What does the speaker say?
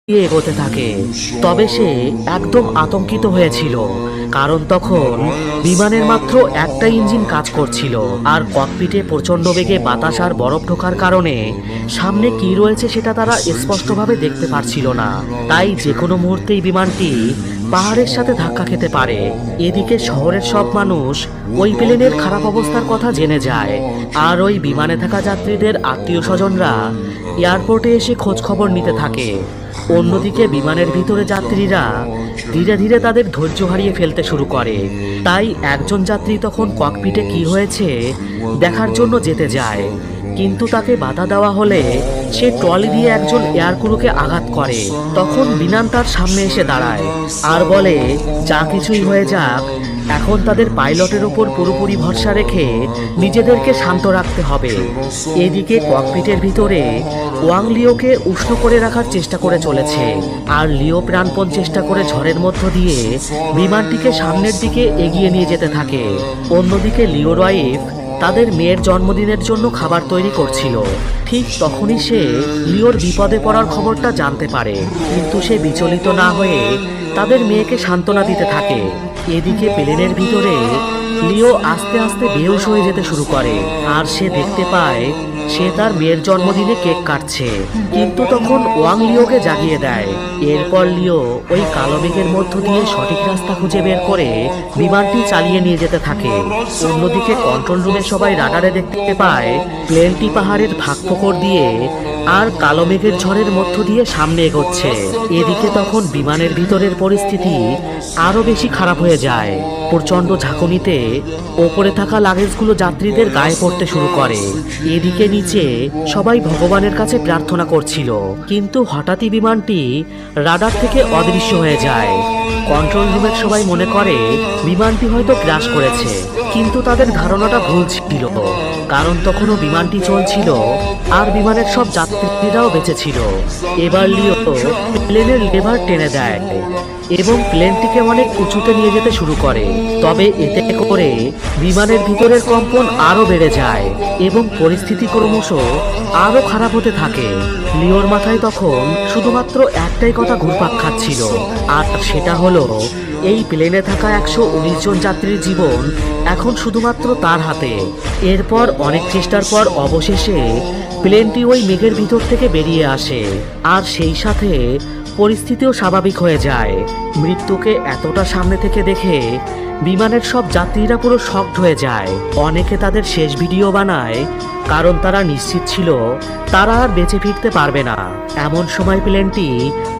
এগোতে থাকে। তবে সে একদম আতঙ্কিত হয়েছিল, কারণ তখন বিমানের মাত্র একটা ইঞ্জিন কাজ করছিল, আর ককপিটে প্রচণ্ড বেগে বাতাস আর বরফ ঢোকার কারণে সামনে কি রয়েছে সেটা তারা স্পষ্টভাবে দেখতে পারছিল না। তাই যে কোনো মুহূর্তেই বিমানটি পাহাড়ের সাথে ধাক্কা খেতে পারে। এদিকে শহরের সব মানুষ ওই প্লেনের খারাপ অবস্থার কথা জেনে যায়, আর ওই বিমানে থাকা যাত্রীদের আত্মীয় স্বজনরা এয়ারপোর্টে এসে খোঁজ খবর নিতে থাকে। অন্যদিকে বিমানের ভিতরে যাত্রীরা ধীরে ধীরে তাদের ধৈর্য হারিয়ে ফেলতে শুরু করে। তাই একজন যাত্রী তখন ককপিটে কি হয়েছে দেখার জন্য যেতে যায়, কিন্তু তাকে বাধা দেওয়া হলে সে ট্রলি দিয়ে একজন এয়ারক্রুকে আঘাত করে। তখন বিমান তার সামনে এসে দাঁড়ায় আর বলে, যা কিছুই হয়ে যাক, এখন তাদের পাইলটের ওপর পুরোপুরি ভরসা রেখে নিজেদেরকে শান্ত রাখতে হবে। এদিকে ককপিটের ভিতরে ওয়াং লিওকে উষ্ণ করে রাখার চেষ্টা করে চলেছে, আর লিও প্রাণপণ চেষ্টা করে ঝড়ের মধ্য দিয়ে বিমানটিকে সামনের দিকে এগিয়ে নিয়ে যেতে থাকে। অন্যদিকে লিওর ওয়াইফ তাদের মেয়ের জন্মদিনের জন্য খাবার তৈরি করছিল। ঠিক তখনই সে লিওর বিপদে পড়ার খবরটা জানতে পারে, কিন্তু সে বিচলিত না হয়ে তাদের মেয়েকে সান্ত্বনা দিতে থাকে। এদিকে প্লেনের ভিতরে লিও আস্তে আস্তে বেহুশ হয়ে যেতে শুরু করে, আর সে দেখতে পায় সে তার মেয়ের জন্মদিনে কেক কাটছে। কিন্তু তখন ওয়াং লিওকে জাগিয়ে দেয়। এরপর লিও ওই কালো মেঘের মধ্য দিয়ে সঠিক রাস্তা খুঁজে বের করে বিমানটি চালিয়ে নিয়ে যেতে থাকে। অন্যদিকে কন্ট্রোল রুমে সবাই রাডারে দেখতে পায় প্লেনটি পাহাড়ের ফাঁক ফোকর দিয়ে আর কালো মেঘের ঝড়ের মধ্য দিয়ে সামনে এগোচ্ছে। এদিকে তখন বিমানের ভিতরের পরিস্থিতি আরো বেশি খারাপ হয়ে যায়। প্রচন্ড ঝাঁকুনিতে ওপরে থাকা লাগেজগুলো যাত্রীদের গায়ে পড়তে শুরু করে। এদিকে নিচে সবাই ভগবানের কাছে প্রার্থনা করছিল, কিন্তু হঠাৎই বিমানটি রাডার থেকে অদৃশ্য হয়ে যায়। কন্ট্রোল রুমের সবাই মনে করে বিমানটি হয়তো ক্র্যাশ করেছে, কিন্তু তাদের ধারণাটা ভুল ছিল, কারণ তখনও বিমানটি চলছিল আর বিমানের সব যাত্রীরাও বেঁচে ছিল। এবার লিও প্লেনের লেভার টেনে দেয় এবং প্লেনটিকে অনেক উঁচুতে নিয়ে যেতে শুরু করে। তবে এতে করে বিমানের ভিতরের কম্পন আরো বেড়ে যায় এবং পরিস্থিতি ক্রমশ আরো খারাপ হতে থাকে। লিওর মাথায় তখন শুধুমাত্র একটাই কথা ঘুরপাক খাচ্ছিল, আর সেটা হলো এই প্লেনে থাকা 119 জন যাত্রীর জীবন এখন শুধুমাত্র তার হাতে। এরপর অনেক চেষ্টার পর অবশেষে প্লেনটি ওই মেঘের ভিতর থেকে বেরিয়ে আসে, আর সেই সাথে পরিস্থিতিও স্বাভাবিক হয়ে যায়। মৃত্যুকে এতটা সামনে থেকে দেখে বিমানের সব যাত্রীরা পুরো শকড হয়ে যায়। অনেকে তাদের শেষ ভিডিও বানায়, কারণ তারা নিশ্চিত ছিল তারা আর বেঁচে ফিরতে পারবে না। এমন সময় প্লেনটি